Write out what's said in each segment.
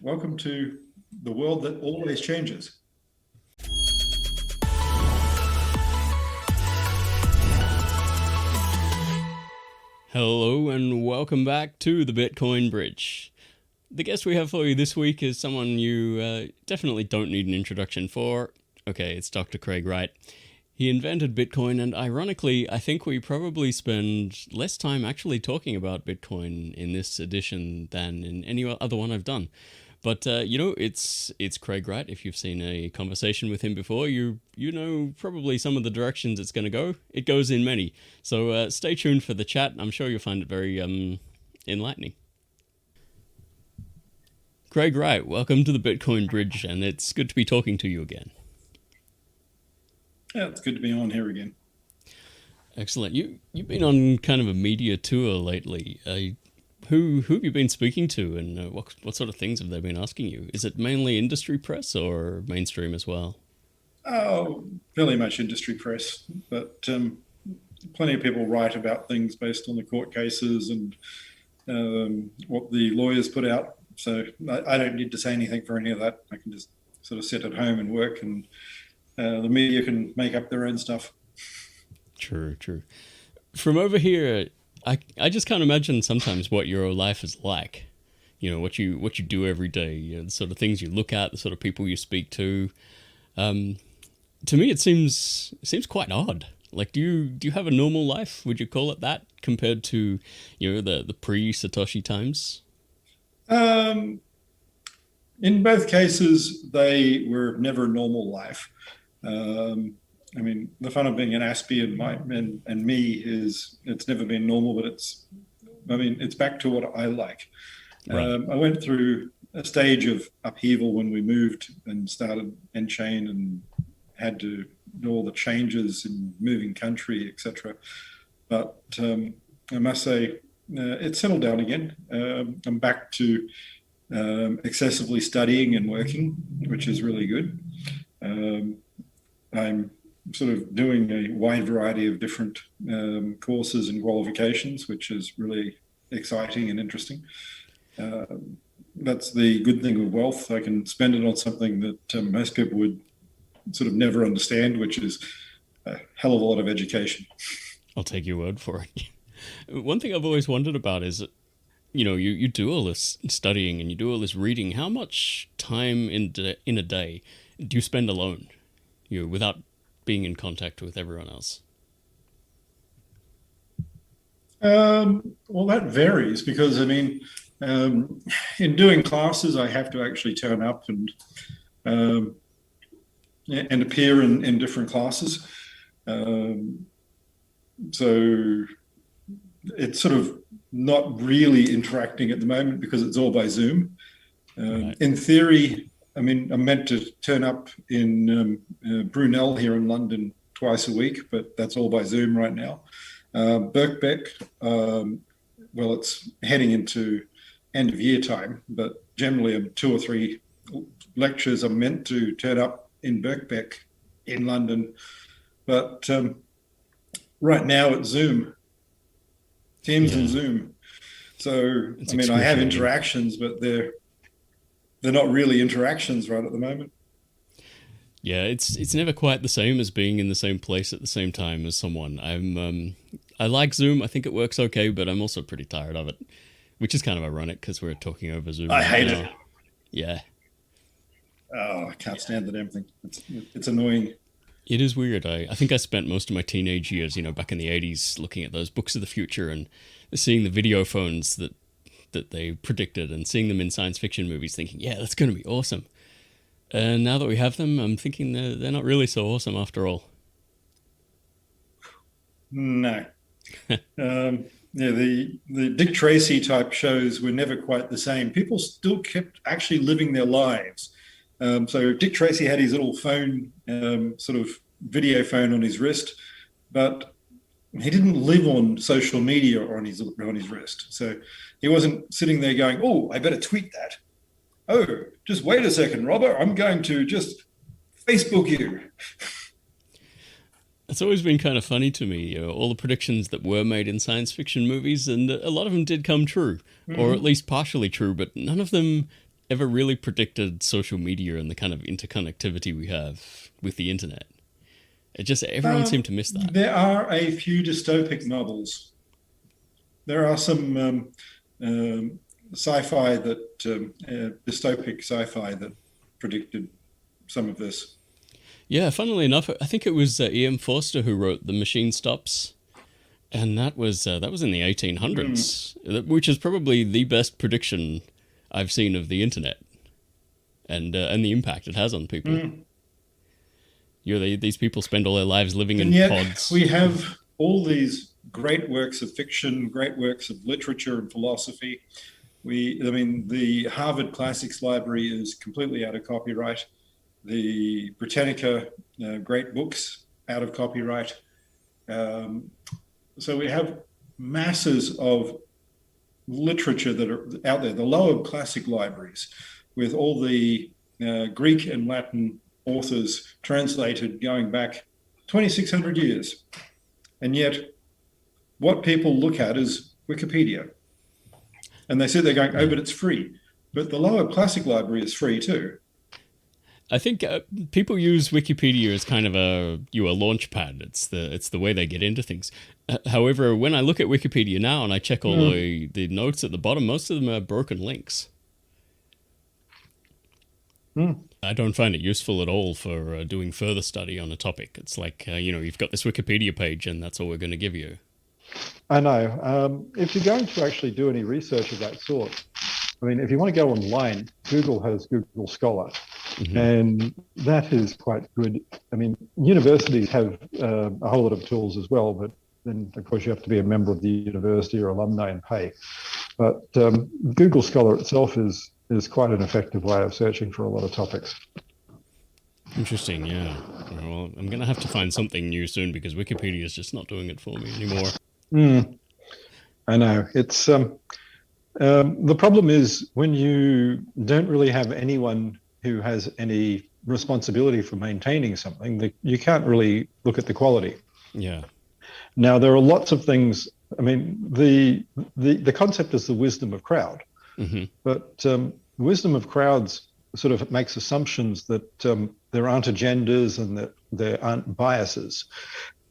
Welcome to the world that always changes. Hello and welcome back to the Bitcoin Bridge. The guest we have for you this week is someone you definitely don't need an introduction for. Okay, it's Dr. Craig Wright. He invented Bitcoin, and ironically, I think we probably spend less time actually talking about Bitcoin in this edition than in any other one I've done. But it's Craig Wright. If you've seen a conversation with him before, you know probably some of the directions it's going to go. It goes in many. So stay tuned for the chat. I'm sure you'll find it very enlightening. Craig Wright, welcome to the Bitcoin Bridge, and it's good to be talking to you again. Yeah, it's good to be on here again. Excellent. You've been on kind of a media tour lately. Who have you been speaking to, and what sort of things have they been asking you? Is it mainly industry press or mainstream as well? Oh, fairly much industry press, but plenty of people write about things based on the court cases and what the lawyers put out. So I don't need to say anything for any of that. I can just sort of sit at home and work, and the media can make up their own stuff. True. From over here, I just can't imagine sometimes what your life is like. You know, what you do every day, the sort of things you look at, the sort of people you speak to. To me, it seems quite odd. Like, do you have a normal life? Would you call it that, compared to, the pre-Satoshi times? In both cases, they were never a normal life. I mean, the fun of being an Aspie and me is it's never been normal, but it's back to what I like. Right. I went through a stage of upheaval when we moved and started Enchain and had to do all the changes in moving country, etc. But I must say, it settled down again. I'm back to excessively studying and working, which is really good. I'm sort of doing a wide variety of different courses and qualifications, which is really exciting and interesting. That's the good thing with wealth. I can spend it on something that most people would sort of never understand, which is a hell of a lot of education. I'll take your word for it. One thing I've always wondered about is, you do all this studying and you do all this reading. How much time in a day do you spend alone, without being in contact with everyone else? Well, that varies because, in doing classes, I have to actually turn up and appear in different classes. So it's sort of not really interacting at the moment because it's all by Zoom. Right. In theory, I'm meant to turn up in Brunel here in London twice a week, but that's all by Zoom right now. Birkbeck, well, it's heading into end of year time, but generally 2 or 3 lectures are meant to turn up in Birkbeck in London. But right now it's Zoom, Teams and Zoom. So, I have interactions, but they're not really interactions right at the moment. Yeah, it's never quite the same as being in the same place at the same time as someone. I like Zoom. I think it works okay, but I'm also pretty tired of it, which is kind of ironic because we're talking over Zoom. I hate it. Yeah. Oh, I can't stand the damn thing. It's annoying. It is weird. I think I spent most of my teenage years, back in the 80s, looking at those books of the future and seeing the video phones that they predicted and seeing them in science fiction movies, thinking, yeah, that's going to be awesome. And now that we have them, I'm thinking they're not really so awesome after all. No. The Dick Tracy type shows were never quite the same. People still kept actually living their lives. So Dick Tracy had his little phone, sort of video phone on his wrist, but he didn't live on social media or on his wrist. So he wasn't sitting there going, oh, I better tweet that. Oh, just wait a second, Robert. I'm going to just Facebook you. It's always been kind of funny to me, all the predictions that were made in science fiction movies, and a lot of them did come true, or at least partially true, but none of them ever really predicted social media and the kind of interconnectivity we have with the internet. It just, everyone seemed to miss that. There are a few dystopic novels. There are some sci-fi that dystopic sci-fi that predicted some of this. Yeah, funnily enough, I think it was E.M. Forster who wrote The Machine Stops, and that was in the 1800s, which is probably the best prediction I've seen of the internet and the impact it has on people. These people spend all their lives living in pods. We have all these great works of fiction, great works of literature and philosophy. The Harvard Classics Library is completely out of copyright. The Britannica great books out of copyright. So we have masses of literature that are out there, the lower classic libraries, with all the Greek and Latin authors translated going back 2,600 years. And yet what people look at is Wikipedia. And they sit there going, oh, but it's free. But the lower classic library is free too. I think people use Wikipedia as kind of a launch pad. It's the way they get into things. However, when I look at Wikipedia now and I check all the notes at the bottom, most of them are broken links. I don't find it useful at all for doing further study on a topic. It's like, you've got this Wikipedia page and that's all we're going to give you. I know. If you're going to actually do any research of that sort, I mean, if you want to go online, Google has Google Scholar, and that is quite good. I mean, universities have a whole lot of tools as well, but then, of course, you have to be a member of the university or alumni and pay. But Google Scholar itself is quite an effective way of searching for a lot of topics. Interesting, yeah. Well, I'm going to have to find something new soon because Wikipedia is just not doing it for me anymore. I know. It's the problem is when you don't really have anyone who has any responsibility for maintaining something, you can't really look at the quality. Yeah. Now, there are lots of things. I mean, the concept is the wisdom of crowd. But wisdom of crowds sort of makes assumptions that there aren't agendas and that there aren't biases.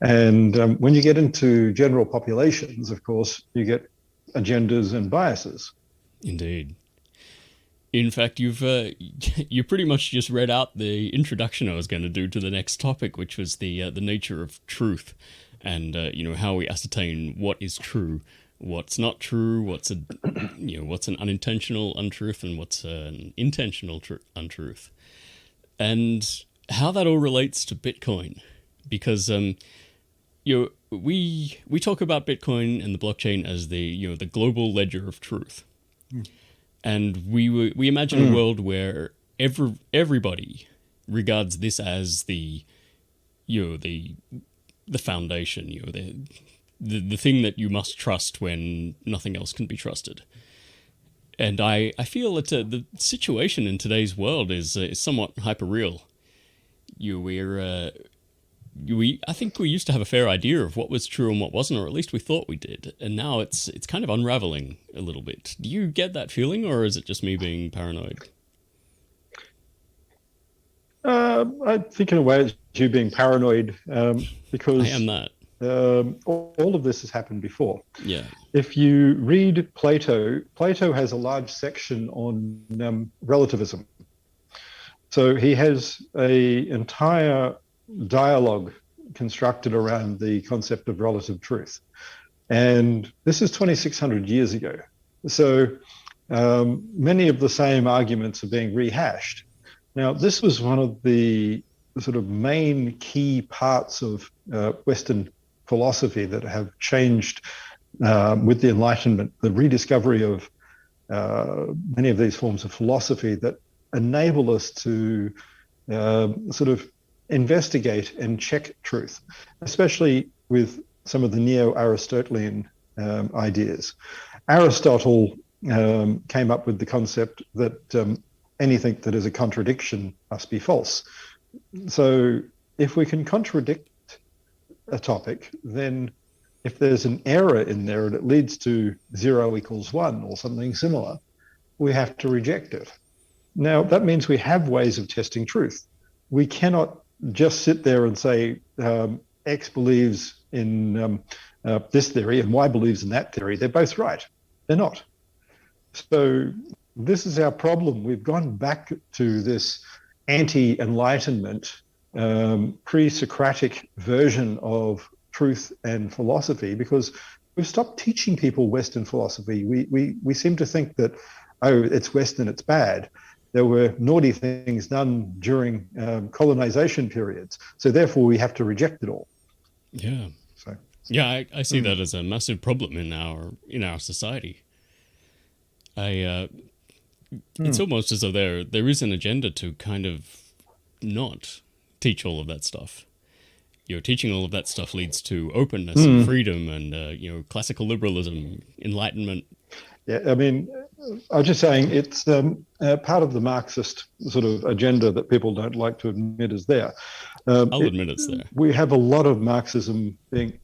And when you get into general populations, of course, you get agendas and biases. Indeed. In fact, you pretty much just read out the introduction I was going to do to the next topic, which was the nature of truth, and how we ascertain what is true, what's not true, what's an unintentional untruth, and what's an intentional untruth, and how that all relates to Bitcoin, because we talk about Bitcoin and the blockchain as the global ledger of truth, and we imagine a world where everybody regards this as the foundation, the thing that you must trust when nothing else can be trusted. And I feel that the situation in today's world is somewhat hyper-real. I think we used to have a fair idea of what was true and what wasn't, or at least we thought we did. And now it's kind of unraveling a little bit. Do you get that feeling, or is it just me being paranoid? I think in a way it's you being paranoid because I am that. All of this has happened before. Yeah. If you read Plato has a large section on relativism. So he has an entire dialogue constructed around the concept of relative truth. And this is 2,600 years ago. So many of the same arguments are being rehashed. Now, this was one of the sort of main key parts of Western philosophy that have changed with the Enlightenment, the rediscovery of many of these forms of philosophy that enable us to sort of investigate and check truth, especially with some of the neo-Aristotelian ideas. Aristotle came up with the concept that anything that is a contradiction must be false. So if we can contradict a topic, then if there's an error in there and it leads to 0 = 1 or something similar, we have to reject it. Now, that means we have ways of testing truth. We cannot just sit there and say X believes in this theory and Y believes in that theory. They're both right. They're not. So this is our problem. We've gone back to this anti-enlightenment, pre-Socratic version of truth and philosophy because we've stopped teaching people Western philosophy. We seem to think that, oh, it's Western, it's bad. There were naughty things done during colonization periods, so therefore we have to reject it all. Yeah. So, yeah, I see that as a massive problem in our society. It's almost as though there is an agenda to kind of not teach all of that stuff. Teaching all of that stuff leads to openness and freedom and classical liberalism, enlightenment. Yeah, I mean, I was just saying it's part of the Marxist sort of agenda that people don't like to admit is there. I'll admit it's there. We have a lot of Marxism being...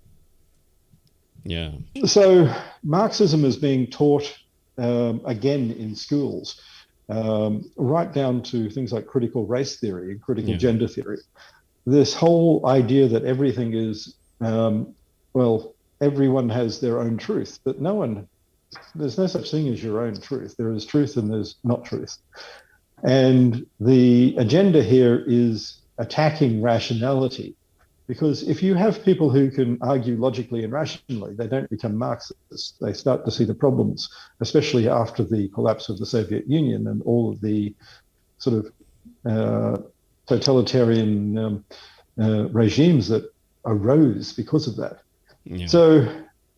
Yeah. So Marxism is being taught again in schools, right down to things like critical race theory and critical gender theory. This whole idea that everything is, everyone has their own truth, but there's no such thing as your own truth. There is truth and there's not truth. And the agenda here is attacking rationality, because if you have people who can argue logically and rationally, they don't become Marxists. They start to see the problems, especially after the collapse of the Soviet Union and all of the sort of totalitarian regimes that arose because of that. Yeah. So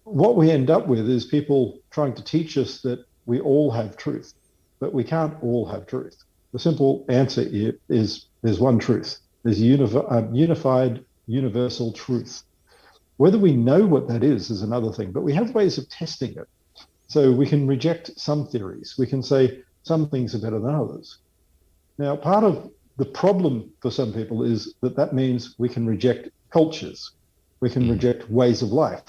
what we end up with is people trying to teach us that we all have truth, but we can't all have truth. The simple answer is there's one truth. There's unified, universal truth. Whether we know what that is another thing, but we have ways of testing it. So we can reject some theories. We can say some things are better than others. Now, part of the problem for some people is that means we can reject cultures. We can reject ways of life.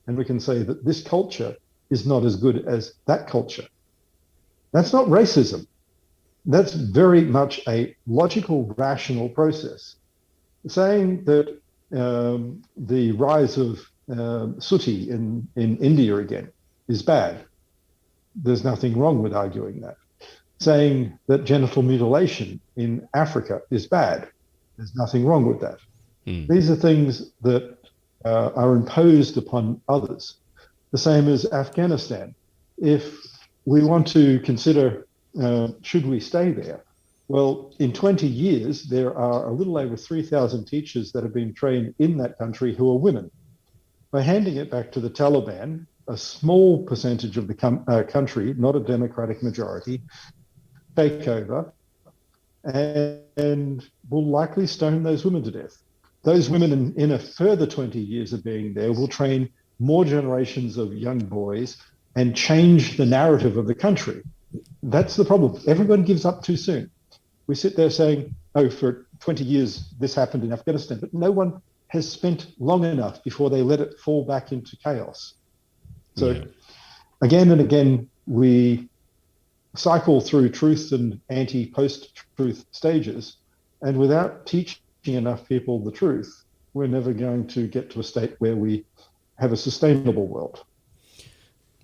And we can say that this culture is not as good as that culture. That's not racism. That's very much a logical, rational process. Saying that the rise of Sooty in India again is bad, there's nothing wrong with arguing that. Saying that genital mutilation in Africa is bad, there's nothing wrong with that. These are things that are imposed upon others. The same as Afghanistan. If we want to consider, should we stay there? Well, in 20 years, there are a little over 3,000 teachers that have been trained in that country who are women. By handing it back to the Taliban, a small percentage of the country, not a democratic majority, take over and will likely stone those women to death. Those women in a further 20 years of being there will train more generations of young boys and change the narrative of the country. That's the problem. Everyone gives up too soon. We sit there saying, oh, for 20 years, this happened in Afghanistan, but no one has spent long enough before they let it fall back into chaos. So again and again, we cycle through truth and anti-post-truth stages, and without teaching enough people the truth, we're never going to get to a state where we have a sustainable world.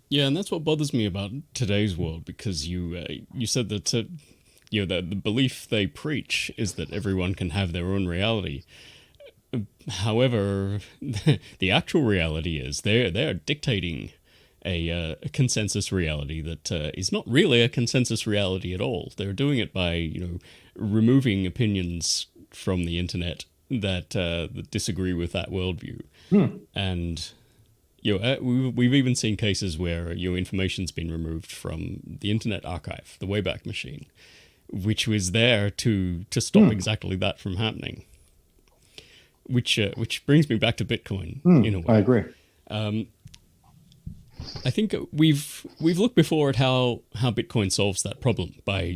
Yeah, and that's what bothers me about today's world, because you said that the belief they preach is that everyone can have their own reality. However, the actual reality is they're dictating a consensus reality that is not really a consensus reality at all. They're doing it by removing opinions from the internet that disagree with that worldview, and we've even seen cases where information's been removed from the Internet Archive, the Wayback Machine, which was there to stop exactly that from happening. Which brings me back to Bitcoin in a way. I agree. I think we've looked before at how Bitcoin solves that problem by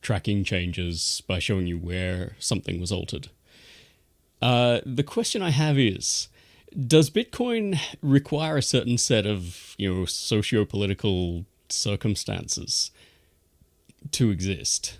tracking changes, by showing you where something was altered. The question I have is, does Bitcoin require a certain set of socio-political circumstances to exist?